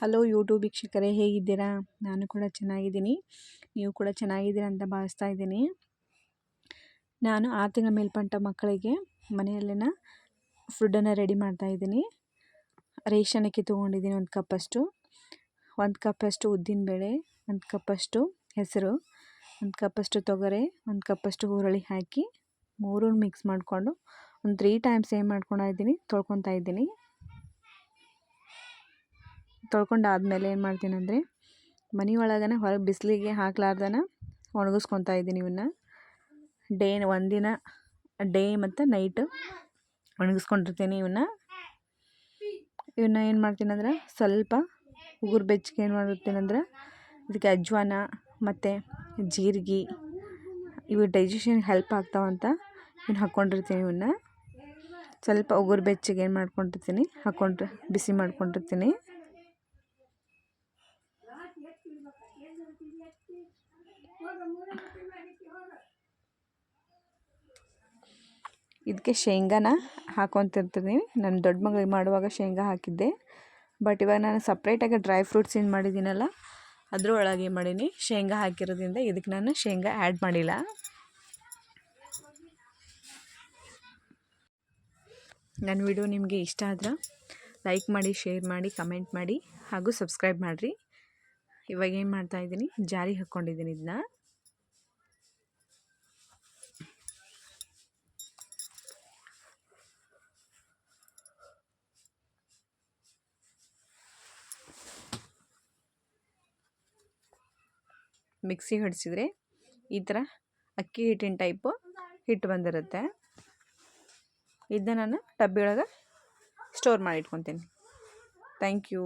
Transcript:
Hello YouTube ವೀಕ್ಷಕರೇ, ಹೇಗಿದ್ದೀರಾ? ನಾನು ಕೂಡ ಚೆನ್ನಾಗಿದ್ದೀನಿ. ನೀವು ಕೂಡ ಚೆನ್ನಾಗಿದ್ದೀರಾ ಅಂತ ಭಾವಿಸ್ತಾ ಇದ್ದೀನಿ. ನಾನು 6 ತಿಂಗಳ ಮೇಲ್ಪಟ್ಟ ಮಕ್ಕಳಿಗೆ ಮನೆಯಲ್ಲಿನ ಫುಡ್ಡನ್ನು ರೆಡಿ ಮಾಡ್ತಾಯಿದ್ದೀನಿ. ರೇಷನ್ ಅಕ್ಕಿ ತೊಗೊಂಡಿದ್ದೀನಿ 1 ಕಪ್ಪಷ್ಟು, 1 ಕಪ್ಪಷ್ಟು ಉದ್ದಿನಬೇಳೆ, 1 ಕಪ್ಪಷ್ಟು ಹೆಸರು, 1 ಕಪ್ಪಷ್ಟು ತೊಗರೆ, 1 ಕಪ್ಪಷ್ಟು ಹುರುಳಿ ಹಾಕಿ 3 ಮಿಕ್ಸ್ ಮಾಡಿಕೊಂಡು ಒಂದು 3 ಟೈಮ್ಸ್ ಏನು ಮಾಡ್ಕೊಂಡಿದ್ದೀನಿ, ತೊಳ್ಕೊತಾ ಇದ್ದೀನಿ. ತೊಳ್ಕೊಂಡಾದ್ಮೇಲೆ ಏನು ಮಾಡ್ತೀನಿ ಅಂದರೆ, ಮನೆ ಒಳಗನೆ ಹೊರಗೆ ಬಿಸಿಲಿಗೆ ಹಾಕ್ಲಾರ್ದನ ಒಣಗಿಸ್ಕೊತಾ ಇದ್ದೀನಿ. ಒಂದಿನ ಡೇ ಮತ್ತು ನೈಟ್ ಒಣಗಿಸ್ಕೊಂಡಿರ್ತೀನಿ. ಇವನ್ನ ಏನು ಮಾಡ್ತೀನಿ ಅಂದ್ರೆ, ಸ್ವಲ್ಪ ಉಗುರು ಬೆಚ್ಚಗೆ ಏನು ಮಾಡಿರ್ತೀನಿ ಅಂದ್ರೆ, ಇದಕ್ಕೆ ಅಜ್ವಾನ ಮತ್ತು ಜೀರಿಗೆ ಇವು ಡೈಜೆಷನ್ಗೆ ಹೆಲ್ಪ್ ಆಗ್ತಾವಂತ ಇನ್ನು ಹಾಕ್ಕೊಂಡಿರ್ತೀನಿ. ಇವನ್ನ ಸ್ವಲ್ಪ ಉಗುರು ಬೆಚ್ಚಗೆ ಏನು ಮಾಡ್ಕೊಂಡಿರ್ತೀನಿ, ಬಿಸಿ ಮಾಡ್ಕೊಂಡಿರ್ತೀನಿ. ಇದಕ್ಕೆ ಶೇಂಗಾನ ಹಾಕ್ಕೊತಿರ್ತೀನಿ. ನಾನು ದೊಡ್ಡ ಮಗಳಿಗೆ ಮಾಡುವಾಗ ಶೇಂಗಾ ಹಾಕಿದ್ದೆ, ಬಟ್ ಇವಾಗ ನಾನು ಸಪ್ರೇಟಾಗಿ ಡ್ರೈ ಫ್ರೂಟ್ಸ್ ಏನು ಮಾಡಿದ್ದೀನಲ್ಲ, ಅದರೊಳಗೆ ಮಾಡೀನಿ. ಶೇಂಗಾ ಹಾಕಿರೋದ್ರಿಂದ ಇದಕ್ಕೆ ನಾನು ಶೇಂಗಾ ಆ್ಯಡ್ ಮಾಡಿಲ್ಲ. ನನ್ನ ವಿಡಿಯೋ ನಿಮಗೆ ಇಷ್ಟ ಆದ್ರೆ ಲೈಕ್ ಮಾಡಿ, ಶೇರ್ ಮಾಡಿ, ಕಮೆಂಟ್ ಮಾಡಿ ಹಾಗೂ ಸಬ್ಸ್ಕ್ರೈಬ್ ಮಾಡಿರಿ. ಇವಾಗ ಏನು ಮಾಡ್ತಾಯಿದ್ದೀನಿ, ಜಾರಿಗೆ ಹಾಕ್ಕೊಂಡಿದ್ದೀನಿ. ಇದನ್ನ ಮಿಕ್ಸಿ ಹೊಡಿಸಿದರೆ ಈ ಥರ ಅಕ್ಕಿ ಹಿಟ್ಟಿನ ಟೈಪು ಹಿಟ್ಟು ಬಂದಿರುತ್ತೆ. ಇದನ್ನ ನಾನು ಡಬ್ಬಿ ಒಳಗೆ ಸ್ಟೋರ್ ಮಾಡಿ ಇಟ್ಕೊತೀನಿ. Thank you.